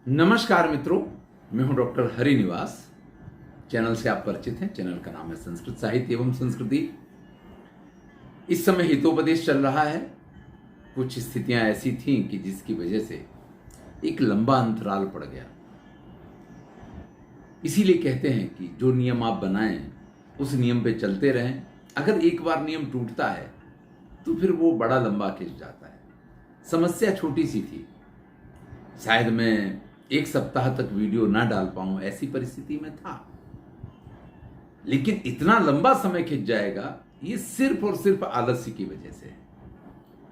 नमस्कार मित्रों, मैं हूं डॉक्टर हरिनिवास। चैनल से आप परिचित हैं। चैनल का नाम है संस्कृत साहित्य एवं संस्कृति। इस समय हितोपदेश चल रहा है। कुछ स्थितियां ऐसी थीं कि जिसकी वजह से एक लंबा अंतराल पड़ गया। इसीलिए कहते हैं कि जो नियम आप बनाएं उस नियम पे चलते रहें। अगर एक बार नियम टूटता है तो फिर वो बड़ा लंबा खिंच जाता है। समस्या छोटी सी थी, शायद मैं एक सप्ताह तक वीडियो ना डाल पाऊं, ऐसी परिस्थिति में था। लेकिन इतना लंबा समय खिंच जाएगा ये सिर्फ और सिर्फ आलस्य की वजह से है।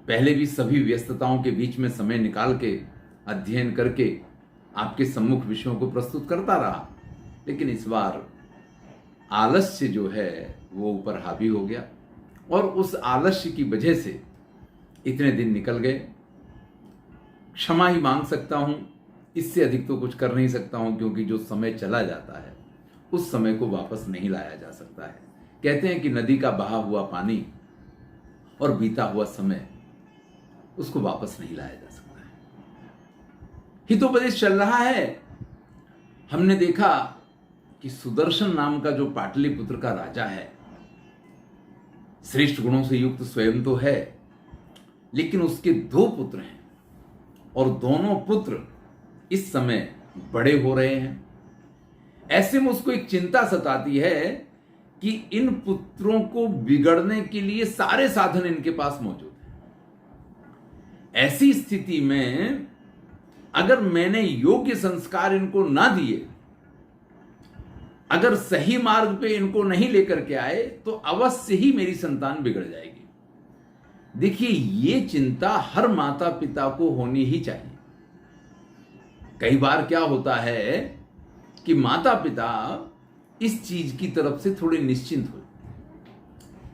पहले भी सभी व्यस्तताओं के बीच में समय निकाल के अध्ययन करके आपके सम्मुख विषयों को प्रस्तुत करता रहा, लेकिन इस बार आलस्य जो है वो ऊपर हावी हो गया और उस आलस्य की वजह से इतने दिन निकल गए। क्षमा ही मांग सकता हूं, इससे अधिक तो कुछ कर नहीं सकता हूं, क्योंकि जो समय चला जाता है उस समय को वापस नहीं लाया जा सकता है। कहते हैं कि नदी का बहा हुआ पानी और बीता हुआ समय, उसको वापस नहीं लाया जा सकता है। हितोपदेश चल रहा है। हमने देखा कि सुदर्शन नाम का जो पाटलिपुत्र का राजा है, श्रेष्ठ गुणों से युक्त स्वयं तो है, लेकिन उसके दो पुत्र हैं और दोनों पुत्र इस समय बड़े हो रहे हैं। ऐसे में उसको एक चिंता सताती है कि इन पुत्रों को बिगड़ने के लिए सारे साधन इनके पास मौजूद हैं। ऐसी स्थिति में अगर मैंने योग्य संस्कार इनको ना दिए, अगर सही मार्ग पे इनको नहीं लेकर के आए, तो अवश्य ही मेरी संतान बिगड़ जाएगी। देखिए, ये चिंता हर माता पिता को होनी ही चाहिए। कई बार क्या होता है कि माता पिता इस चीज की तरफ से थोड़े निश्चिंत हो,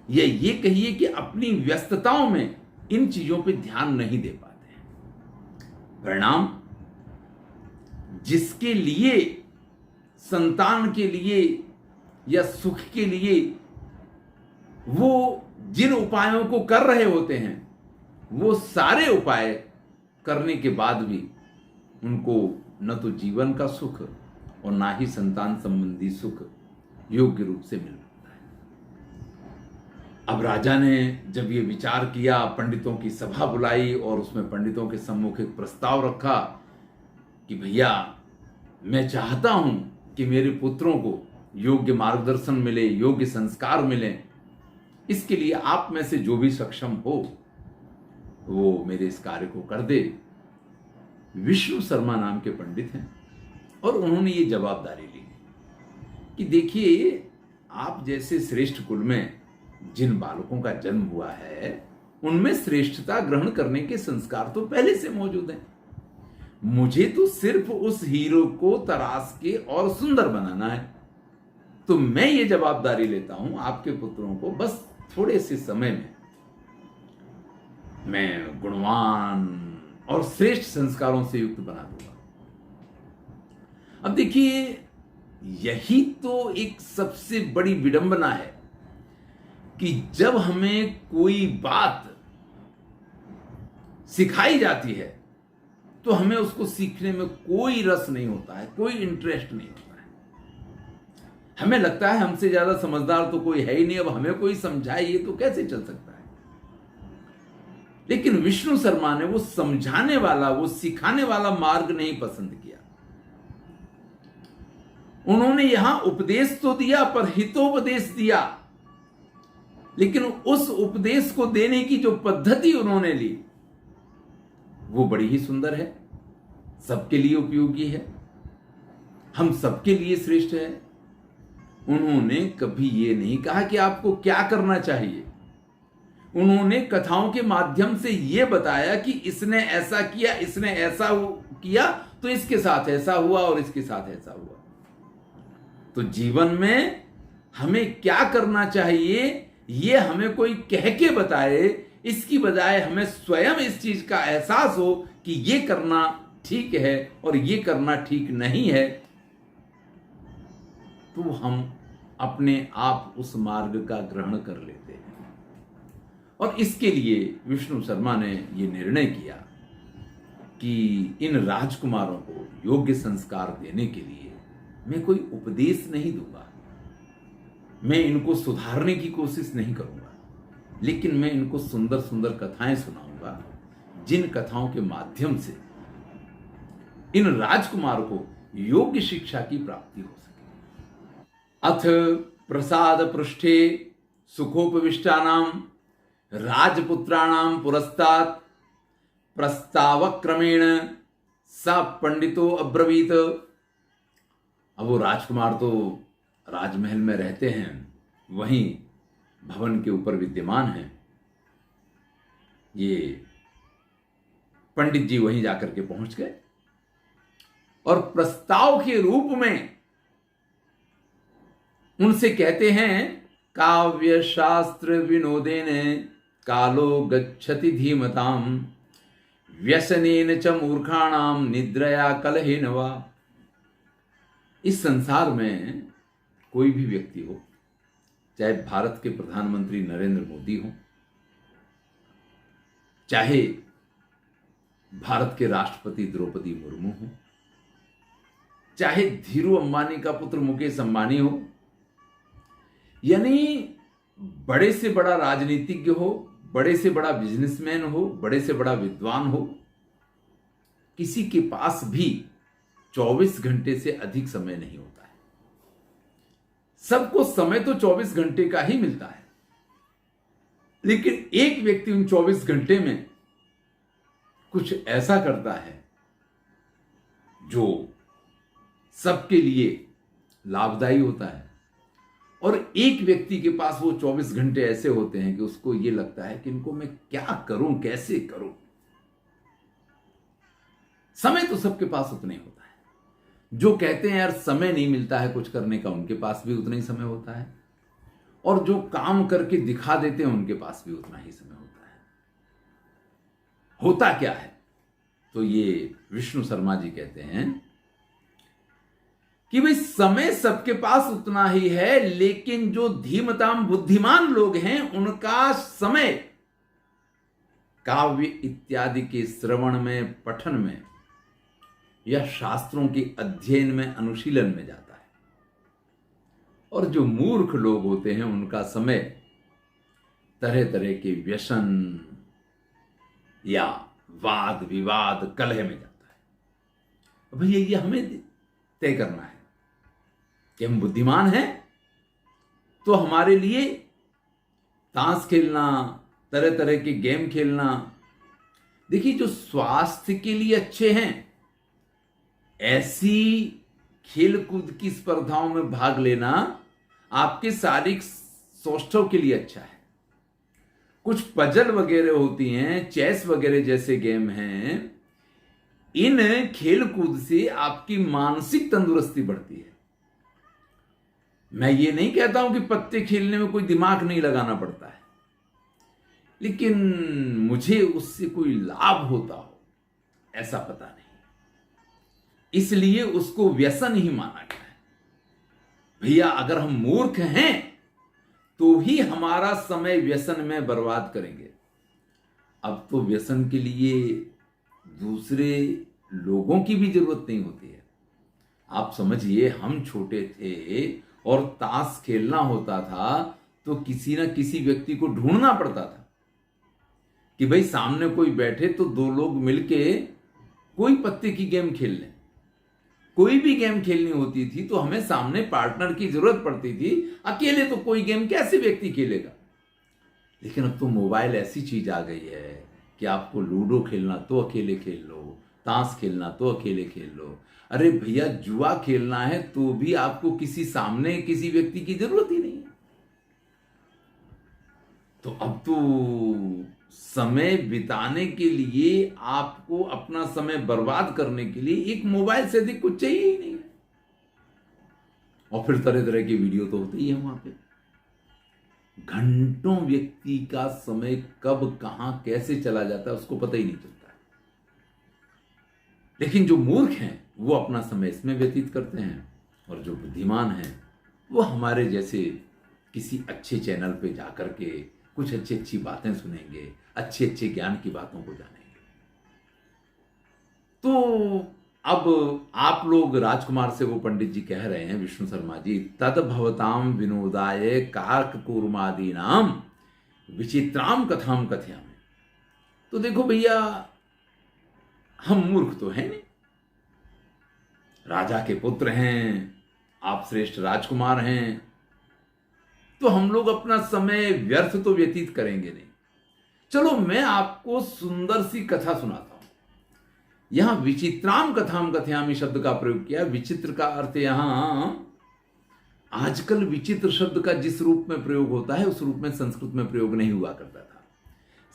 या ये कहिए कि अपनी व्यस्तताओं में इन चीजों पे ध्यान नहीं दे पाते हैं। परिणाम, जिसके लिए संतान के लिए या सुख के लिए वो जिन उपायों को कर रहे होते हैं, वो सारे उपाय करने के बाद भी उनको न तो जीवन का सुख और ना ही संतान संबंधी सुख योग्य रूप से मिल पाता है। अब राजा ने जब ये विचार किया, पंडितों की सभा बुलाई और उसमें पंडितों के सम्मुख एक प्रस्ताव रखा कि भैया, मैं चाहता हूं कि मेरे पुत्रों को योग्य मार्गदर्शन मिले, योग्य संस्कार मिले। इसके लिए आप में से जो भी सक्षम हो वो मेरे इस कार्य को कर दे। विष्णु शर्मा नाम के पंडित हैं और उन्होंने ये जवाबदारी ली कि देखिए, आप जैसे श्रेष्ठ कुल में जिन बालकों का जन्म हुआ है उनमें श्रेष्ठता ग्रहण करने के संस्कार तो पहले से मौजूद हैं। मुझे तो सिर्फ उस हीरो को तराश के और सुंदर बनाना है। तो मैं ये जवाबदारी लेता हूं, आपके पुत्रों को बस थोड़े से समय में मैं गुणवान और श्रेष्ठ संस्कारों से युक्त बना दूंगा। अब देखिए, यही तो एक सबसे बड़ी विडंबना है कि जब हमें कोई बात सिखाई जाती है तो हमें उसको सीखने में कोई रस नहीं होता है, कोई इंटरेस्ट नहीं होता है। हमें लगता है हमसे ज्यादा समझदार तो कोई है ही नहीं, अब हमें कोई समझाए ये तो कैसे चल सकता है। लेकिन विष्णु शर्मा ने वो समझाने वाला, वो सिखाने वाला मार्ग नहीं पसंद किया। उन्होंने यहां उपदेश तो दिया पर हितोपदेश दिया, लेकिन उस उपदेश को देने की जो पद्धति उन्होंने ली वो बड़ी ही सुंदर है, सबके लिए उपयोगी है, हम सबके लिए श्रेष्ठ है। उन्होंने कभी ये नहीं कहा कि आपको क्या करना चाहिए। उन्होंने कथाओं के माध्यम से यह बताया कि इसने ऐसा किया, इसने ऐसा किया, तो इसके साथ ऐसा हुआ और इसके साथ ऐसा हुआ। तो जीवन में हमें क्या करना चाहिए ये हमें कोई कह के बताए, इसकी बजाय हमें स्वयं इस चीज का एहसास हो कि ये करना ठीक है और ये करना ठीक नहीं है, तो हम अपने आप उस मार्ग का ग्रहण कर लेते हैं। और इसके लिए विष्णु शर्मा ने ये निर्णय किया कि इन राजकुमारों को योग्य संस्कार देने के लिए मैं कोई उपदेश नहीं दूंगा, मैं इनको सुधारने की कोशिश नहीं करूंगा, लेकिन मैं इनको सुंदर सुंदर कथाएं सुनाऊंगा, जिन कथाओं के माध्यम से इन राजकुमार को योग्य शिक्षा की प्राप्ति हो सके। अथ प्रसाद पृष्ठे सुखोपविष्टानां राजपुत्राणां पुरस्तात् प्रस्तावक्रमेण स पंडितो अब्रवीत। अब वो राजकुमार तो राजमहल में रहते हैं, वहीं भवन के ऊपर विद्यमान हैं। ये पंडित जी वहीं जाकर के पहुंच गए और प्रस्ताव के रूप में उनसे कहते हैं, काव्य शास्त्र विनोदेन कालो गच्छति धीमताम व्यसनेन च मूर्खाणाम निद्रया कलहेन वा। इस संसार में कोई भी व्यक्ति हो, चाहे भारत के प्रधानमंत्री नरेंद्र मोदी हो, चाहे भारत के राष्ट्रपति द्रौपदी मुर्मू हो, चाहे धीरू अंबानी का पुत्र मुकेश अंबानी हो, यानी बड़े से बड़ा राजनीतिज्ञ हो, बड़े से बड़ा बिजनेसमैन हो, बड़े से बड़ा विद्वान हो, किसी के पास भी 24 घंटे से अधिक समय नहीं होता है। सबको समय तो 24 घंटे का ही मिलता है, लेकिन एक व्यक्ति उन 24 घंटे में कुछ ऐसा करता है जो सबके लिए लाभदायी होता है, और एक व्यक्ति के पास वो 24 घंटे ऐसे होते हैं कि उसको ये लगता है कि इनको मैं क्या करूं, कैसे करूं। समय तो सबके पास उतना ही होता है। जो कहते हैं यार समय नहीं मिलता है कुछ करने का, उनके पास भी उतना ही समय होता है, और जो काम करके दिखा देते हैं उनके पास भी उतना ही समय होता है। होता क्या है, तो ये विष्णु शर्मा जी कहते हैं कि भाई समय सबके पास उतना ही है, लेकिन जो धीमताम बुद्धिमान लोग हैं उनका समय काव्य इत्यादि के श्रवण में, पठन में, या शास्त्रों के अध्ययन में, अनुशीलन में जाता है। और जो मूर्ख लोग होते हैं उनका समय तरह तरह के व्यसन या वाद विवाद, कलह में जाता है। भैया ये हमें तय करना है कि हम बुद्धिमान हैं तो हमारे लिए ताश खेलना, तरह तरह के गेम खेलना, देखिए जो स्वास्थ्य के लिए अच्छे हैं ऐसी खेल कूद की स्पर्धाओं में भाग लेना आपके शारीरिक सौष्ठव के लिए अच्छा है। कुछ पजल वगैरह होती हैं, चेस वगैरह जैसे गेम हैं, इन खेल कूद से आपकी मानसिक तंदुरुस्ती बढ़ती है। मैं ये नहीं कहता हूं कि पत्ते खेलने में कोई दिमाग नहीं लगाना पड़ता है, लेकिन मुझे उससे कोई लाभ होता हो ऐसा पता नहीं, इसलिए उसको व्यसन ही माना गया है। भैया अगर हम मूर्ख हैं तो ही हमारा समय व्यसन में बर्बाद करेंगे। अब तो व्यसन के लिए दूसरे लोगों की भी जरूरत नहीं होती है। आप समझिए, हम छोटे थे और ताश खेलना होता था तो किसी ना किसी व्यक्ति को ढूंढना पड़ता था कि भाई सामने कोई बैठे तो दो लोग मिलके कोई पत्ते की गेम खेल लें। कोई भी गेम खेलनी होती थी तो हमें सामने पार्टनर की जरूरत पड़ती थी, अकेले तो कोई गेम कैसे व्यक्ति खेलेगा। लेकिन अब तो मोबाइल ऐसी चीज आ गई है कि आपको लूडो खेलना तो अकेले खेल लो, ताश खेलना तो अकेले खेल लो। अरे भैया जुआ खेलना है तो भी आपको किसी सामने किसी व्यक्ति की जरूरत ही नहीं है। तो अब तो समय बिताने के लिए, आपको अपना समय बर्बाद करने के लिए एक मोबाइल से अधिक कुछ चाहिए ही नहीं है। और फिर तरह तरह की वीडियो तो होती ही है वहां पे। घंटों व्यक्ति का समय कब कहां कैसे चला जाता है उसको पता ही नहीं चलता है। लेकिन जो मूर्ख हैं वो अपना समय इसमें व्यतीत करते हैं, और जो बुद्धिमान हैं वो हमारे जैसे किसी अच्छे चैनल पे जाकर के कुछ अच्छी अच्छी बातें सुनेंगे, अच्छे अच्छे ज्ञान की बातों को जानेंगे। तो अब आप लोग राजकुमार से वो पंडित जी कह रहे हैं, विष्णु शर्मा जी, तद भवताम विनोदाय कार्क कूर्मादि नाम विचित्राम कथाम कथयामि। तो देखो भैया, हम मूर्ख तो हैं नहीं, राजा के पुत्र हैं, आप श्रेष्ठ राजकुमार हैं, तो हम लोग अपना समय व्यर्थ तो व्यतीत करेंगे नहीं। चलो मैं आपको सुंदर सी कथा सुनाता हूं। यहां विचित्राम कथाम कथयामि शब्द का प्रयोग किया। विचित्र का अर्थ यहां, आजकल विचित्र शब्द का जिस रूप में प्रयोग होता है उस रूप में संस्कृत में प्रयोग नहीं हुआ करता था।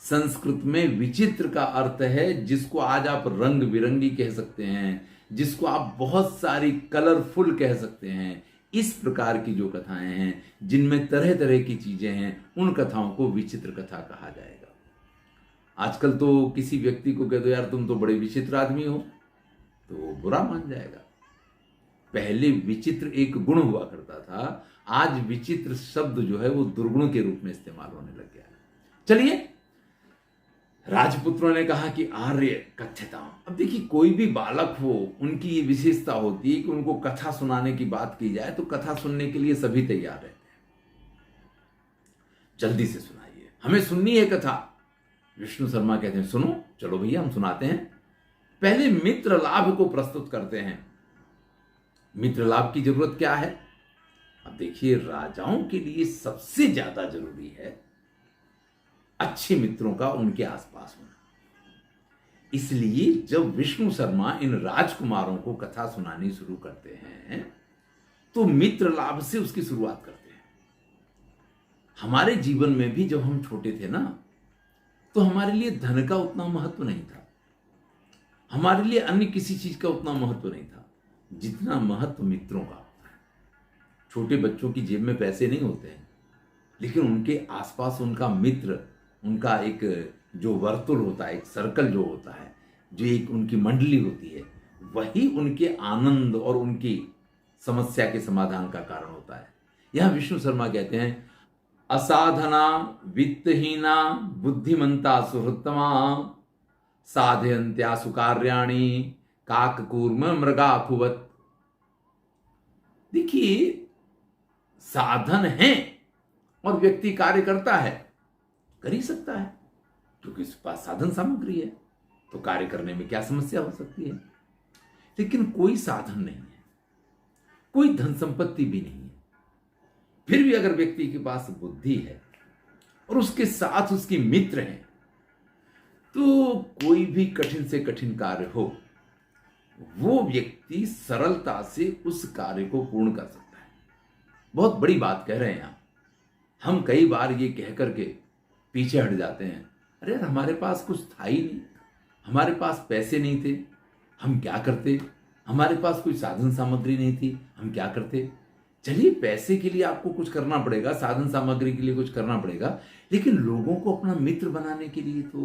संस्कृत में विचित्र का अर्थ है जिसको आज आप रंग बिरंगी कह सकते हैं, जिसको आप बहुत सारी कलरफुल कह सकते हैं। इस प्रकार की जो कथाएं हैं जिनमें तरह तरह की चीजें हैं, उन कथाओं को विचित्र कथा कहा जाएगा। आजकल तो किसी व्यक्ति को कह दो यार तुम तो बड़े विचित्र आदमी हो, तो वो बुरा मान जाएगा। पहले विचित्र एक गुण हुआ करता था, आज विचित्र शब्द जो है वो दुर्गुण के रूप में इस्तेमाल होने लग गया। चलिए, राजपुत्रों ने कहा कि आर्य कथ्यताम। अब देखिए, कोई भी बालक हो, उनकी ये विशेषता होती है कि उनको कथा सुनाने की बात की जाए तो कथा सुनने के लिए सभी तैयार रहते हैं। जल्दी से सुनाइए, हमें सुननी है कथा। विष्णु शर्मा कहते हैं सुनो, चलो भैया हम सुनाते हैं। पहले मित्र लाभ को प्रस्तुत करते हैं। मित्र लाभ की जरूरत क्या है? अब देखिए, राजाओं के लिए सबसे ज्यादा जरूरी है अच्छे मित्रों का उनके आसपास होना। इसलिए जब विष्णु शर्मा इन राजकुमारों को कथा सुनानी शुरू करते हैं तो मित्र लाभ से उसकी शुरुआत करते हैं। हमारे जीवन में भी जब हम छोटे थे ना, तो हमारे लिए धन का उतना महत्व नहीं था, हमारे लिए अन्य किसी चीज का उतना महत्व नहीं था जितना महत्व मित्रों का होता है। छोटे बच्चों की जेब में पैसे नहीं होते हैं, लेकिन उनके आसपास उनका मित्र, उनका एक जो वर्तुल होता है, एक सर्कल जो होता है, जो एक उनकी मंडली होती है, वही उनके आनंद और उनकी समस्या के समाधान का कारण होता है। यहां विष्णु शर्मा कहते हैं असाधना वित्तहीना बुद्धिमंता सुहृत्तमा साधयंत्या सुकार्याणि काककूर्म मृगाखुवत। देखिए, साधन है और व्यक्ति कार्य करता है, कर ही सकता है, क्योंकि उसके पास साधन सामग्री है, तो कार्य करने में क्या समस्या हो सकती है। लेकिन कोई साधन नहीं है, कोई धन संपत्ति भी नहीं है, फिर भी अगर व्यक्ति के पास बुद्धि है और उसके साथ उसके मित्र हैं, तो कोई भी कठिन से कठिन कार्य हो, वो व्यक्ति सरलता से उस कार्य को पूर्ण कर सकता है। बहुत बड़ी बात कह रहे हैं आप। हम कई बार ये कह करके पीछे हट जाते हैं, अरे यार हमारे पास कुछ था ही नहीं, हमारे पास पैसे नहीं थे, हम क्या करते, हमारे पास कोई साधन सामग्री नहीं थी, हम क्या करते। चलिए, पैसे के लिए आपको कुछ करना पड़ेगा, साधन सामग्री के लिए कुछ करना पड़ेगा, लेकिन लोगों को अपना मित्र बनाने के लिए तो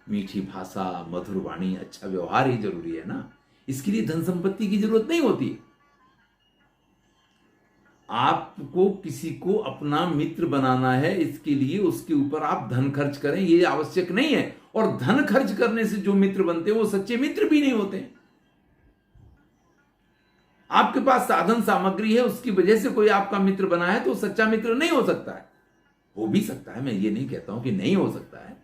मीठी भाषा, मधुर वाणी, अच्छा व्यवहार ही जरूरी है ना। इसके लिए धन संपत्ति की जरूरत नहीं होती। आपको किसी को अपना मित्र बनाना है, इसके लिए उसके ऊपर आप धन खर्च करें, ये आवश्यक नहीं है। और धन खर्च करने से जो मित्र बनते हैं वो सच्चे मित्र भी नहीं होते। आपके पास साधन सामग्री है, उसकी वजह से कोई आपका मित्र बना है तो सच्चा मित्र नहीं हो सकता है। हो भी सकता है, मैं ये नहीं कहता हूं कि नहीं हो सकता है,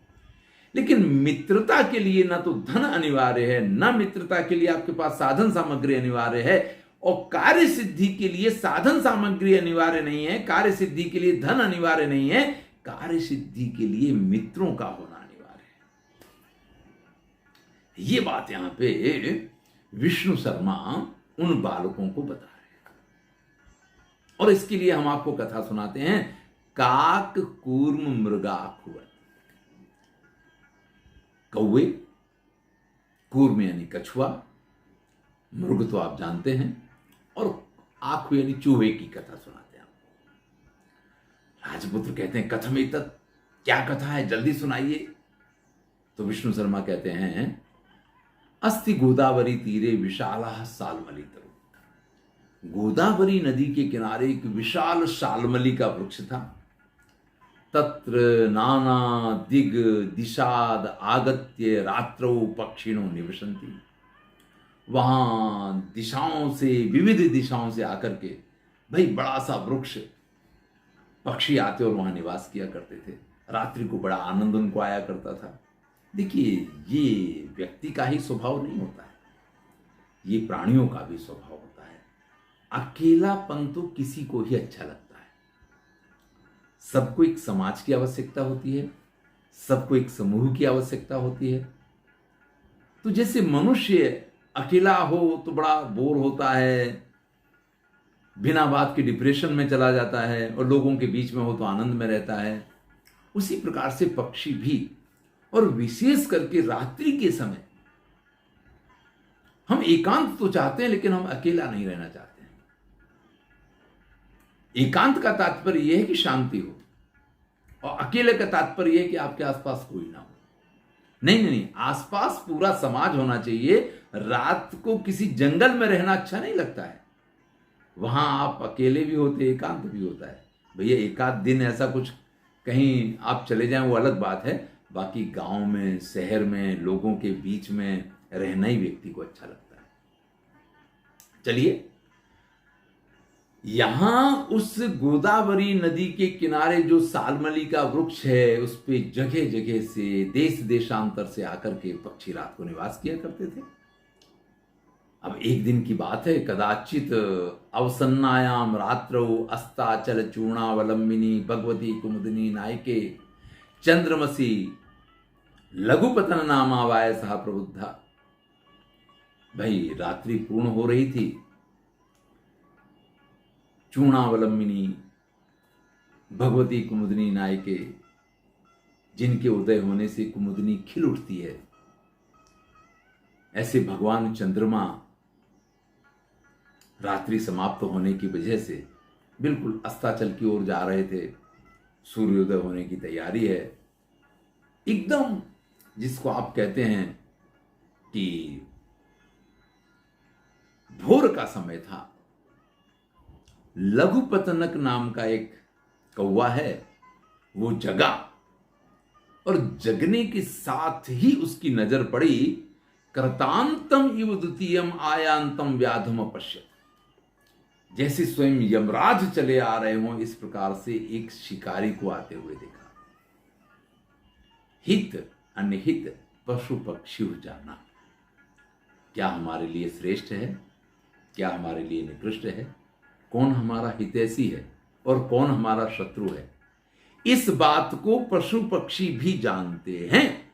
लेकिन मित्रता के लिए ना तो धन अनिवार्य है, ना मित्रता के लिए आपके पास साधन सामग्री अनिवार्य है, और कार्य सिद्धि के लिए साधन सामग्री अनिवार्य नहीं है, कार्य सिद्धि के लिए धन अनिवार्य नहीं है, कार्य सिद्धि के लिए मित्रों का होना अनिवार्य है। ये बात यहां पे विष्णु शर्मा उन बालकों को बता रहे हैं, और इसके लिए हम आपको कथा सुनाते हैं काक कूर्म मृगाखुवत। कौवे, कूर्म यानी कछुआ, मृग तो आप जानते हैं, और आखु यानी चूहे की कथा सुनाते हैं। राजपुत्र कहते हैं कथम एतत्, क्या कथा है, जल्दी सुनाइए। तो विष्णु शर्मा कहते हैं अस्ति गोदावरी तीरे विशाला सालमली तरु। गोदावरी नदी के किनारे एक विशाल सालमली का वृक्ष था। तत्र नाना दिग दिशाद आगत्य रात्रौ पक्षिणो निवसन्ति। वहां दिशाओं से, विविध दिशाओं से आकर के भाई बड़ा सा वृक्ष, पक्षी आते और वहां निवास किया करते थे। रात्रि को बड़ा आनंद उनको आया करता था। देखिए, ये व्यक्ति का ही स्वभाव नहीं होता है, ये प्राणियों का भी स्वभाव होता है। अकेलापन तो किसी को ही अच्छा लगता है। सबको एक समाज की आवश्यकता होती है, सबको एक समूह की आवश्यकता होती है। तो जैसे मनुष्य अकेला हो तो बड़ा बोर होता है, बिना बात के डिप्रेशन में चला जाता है, और लोगों के बीच में हो तो आनंद में रहता है, उसी प्रकार से पक्षी भी, और विशेष करके रात्रि के समय हम एकांत तो चाहते हैं, लेकिन हम अकेला नहीं रहना चाहते हैं। एकांत का तात्पर्य यह है कि शांति हो, और अकेले का तात्पर्य यह है कि आपके आसपास कोई ना हो। नहीं नहीं नहीं, आसपास पूरा समाज होना चाहिए। रात को किसी जंगल में रहना अच्छा नहीं लगता है, वहां आप अकेले भी होते, एकांत भी होता है। भैया एक आध दिन ऐसा कुछ कहीं आप चले जाएं वो अलग बात है, बाकी गांव में, शहर में, लोगों के बीच में रहना ही व्यक्ति को अच्छा लगता है। चलिए, यहां उस गोदावरी नदी के किनारे जो सालमली का वृक्ष है, उस पे जगह जगह से, देश देशांतर से आकर के पक्षी रात को निवास किया करते थे। अब एक दिन की बात है, कदाचित अवसन्नायाम रात्रौ अस्ताचल चूर्णावलंबिनी भगवती कुमुदिनी नायके चंद्रमसी लघुपतन नामावाय सह प्रबुद्धा। भाई रात्रि पूर्ण हो रही थी, चूर्णावलंबिनी भगवती कुमुदिनी नायके, जिनके उदय होने से कुमुदिनी खिल उठती है, ऐसे भगवान चंद्रमा रात्रि समाप्त होने की वजह से बिल्कुल अस्ताचल की ओर जा रहे थे। सूर्योदय होने की तैयारी है, एकदम जिसको आप कहते हैं कि भोर का समय था। लघुपतनक नाम का एक कौवा है, वो जगा, और जगने के साथ ही उसकी नजर पड़ी कृतांतम इव द्वितीयम आयांतम व्याधम अपश्यत। जैसे स्वयं यमराज चले आ रहे हों, इस प्रकार से एक शिकारी को आते हुए देखा। हित अनहित पशु पक्षी जाना, क्या हमारे लिए श्रेष्ठ है, क्या हमारे लिए निकृष्ट है, कौन हमारा हितैषी है और कौन हमारा शत्रु है, इस बात को पशु पक्षी भी जानते हैं।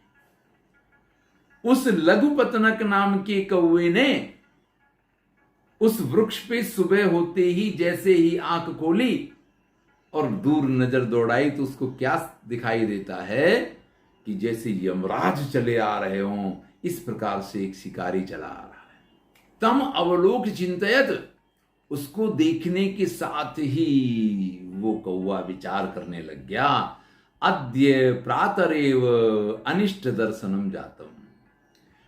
उस लघुपतनक नाम के कौवे ने उस वृक्ष पे सुबह होते ही जैसे ही आंख खोली और दूर नजर दौड़ाई, तो उसको क्या दिखाई देता है कि जैसे यमराज चले आ रहे हों, इस प्रकार से एक शिकारी चला आ रहा है। तम अवलोक चिंतयत, उसको देखने के साथ ही वो कौवा विचार करने लग गया, अद्य प्रातरेव अनिष्ट दर्शनम जातम।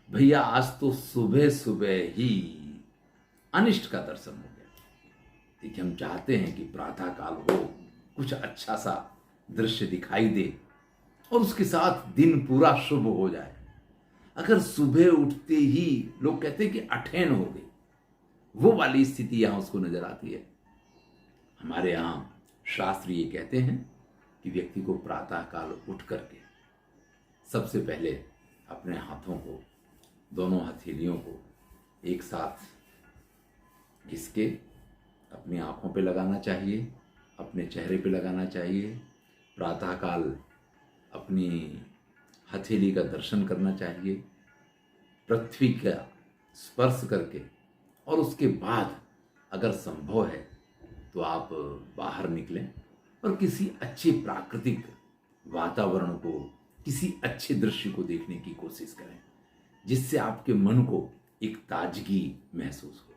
भैया आज तो सुबह सुबह ही अनिष्ट का दर्शन हो गया। देखिए, हम चाहते हैं कि प्रातः काल हो, कुछ अच्छा सा दृश्य दिखाई दे और उसके साथ दिन पूरा शुभ हो जाए। अगर सुबह उठते ही लोग कहते हैं कि अठैन हो गई, वो वाली स्थिति यहां उसको नजर आती है। हमारे यहां शास्त्र ये कहते हैं कि व्यक्ति को प्रातः काल उठ करके सबसे पहले अपने हाथों को, दोनों हथेलियों को एक साथ घिसके अपनी आंखों पे लगाना चाहिए, अपने चेहरे पे लगाना चाहिए। प्रातःकाल अपनी हथेली का दर्शन करना चाहिए, पृथ्वी का स्पर्श करके, और उसके बाद अगर संभव है तो आप बाहर निकलें और किसी अच्छे प्राकृतिक वातावरण को, किसी अच्छे दृश्य को देखने की कोशिश करें, जिससे आपके मन को एक ताजगी महसूस हो।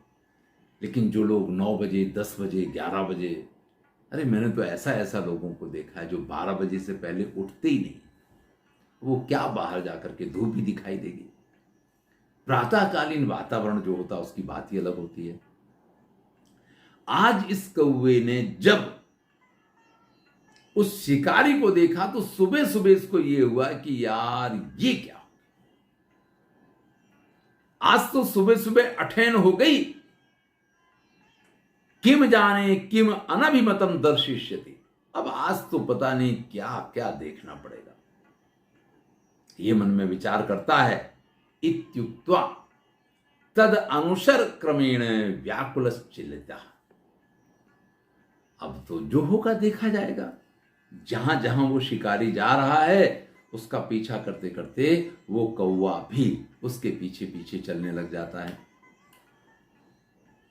लेकिन जो लोग 9 बजे, 10 बजे, 11 बजे, अरे मैंने तो ऐसा लोगों को देखा है जो 12 बजे से पहले उठते ही नहीं, वो क्या बाहर जाकर के धूप भी दिखाई देगी। प्रातःकालीन वातावरण जो होता है उसकी बात ही अलग होती है। आज इस कौवे ने जब उस शिकारी को देखा तो सुबह सुबह इसको यह हुआ कि यार ये क्या, आज तो सुबह सुबह अठैन हो गई, किम जाने किम अनभिमतम दर्शिष्यति। अब आज तो पता नहीं क्या क्या देखना पड़ेगा, ये मन में विचार करता है। इत्युक्त्वा तद अनुसर क्रमेण व्याकुलश्चिल्लितः। अब तो जो होगा देखा जाएगा। जहां जहां वो शिकारी जा रहा है उसका पीछा करते करते वो कौवा भी उसके पीछे पीछे चलने लग जाता है।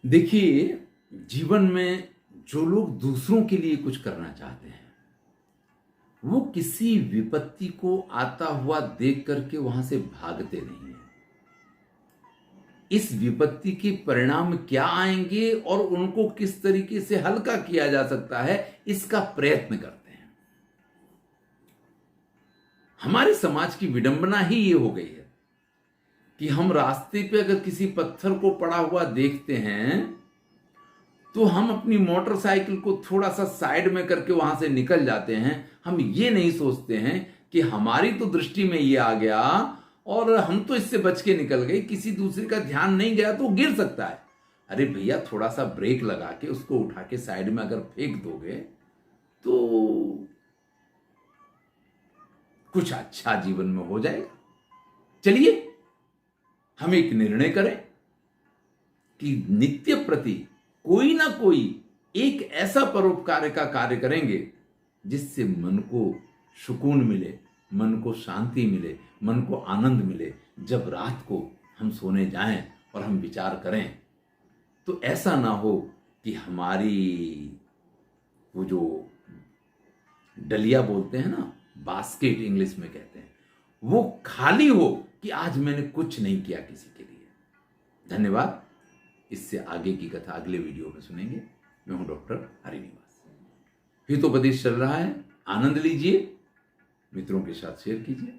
देखिए, जीवन में जो लोग दूसरों के लिए कुछ करना चाहते हैं वो किसी विपत्ति को आता हुआ देख करके वहां से भागते नहीं है। इस विपत्ति के परिणाम क्या आएंगे और उनको किस तरीके से हल्का किया जा सकता है, इसका प्रयत्न करते हैं। हमारे समाज की विडंबना ही ये हो गई है कि हम रास्ते पे अगर किसी पत्थर को पड़ा हुआ देखते हैं तो हम अपनी मोटरसाइकिल को थोड़ा सा साइड में करके वहां से निकल जाते हैं। हम ये नहीं सोचते हैं कि हमारी तो दृष्टि में ये आ गया और हम तो इससे बच के निकल गए, किसी दूसरे का ध्यान नहीं गया तो गिर सकता है। अरे भैया, थोड़ा सा ब्रेक लगा के उसको उठा के साइड में अगर फेंक दोगे तो कुछ अच्छा जीवन में हो जाएगा। चलिए हम एक निर्णय करें कि नित्य प्रति कोई ना कोई एक ऐसा परोपकार का कार्य करेंगे जिससे मन को सुकून मिले, मन को शांति मिले, मन को आनंद मिले। जब रात को हम सोने जाएं और हम विचार करें तो ऐसा ना हो कि हमारी वो जो डलिया बोलते हैं ना, बास्केट इंग्लिश में कहते हैं, वो खाली हो कि आज मैंने कुछ नहीं किया किसी के लिए। धन्यवाद। इससे आगे की कथा अगले वीडियो में सुनेंगे। मैं हूं डॉक्टर हरिनिवास। हितोपदेश चल रहा है, आनंद लीजिए, मित्रों के साथ शेयर कीजिए।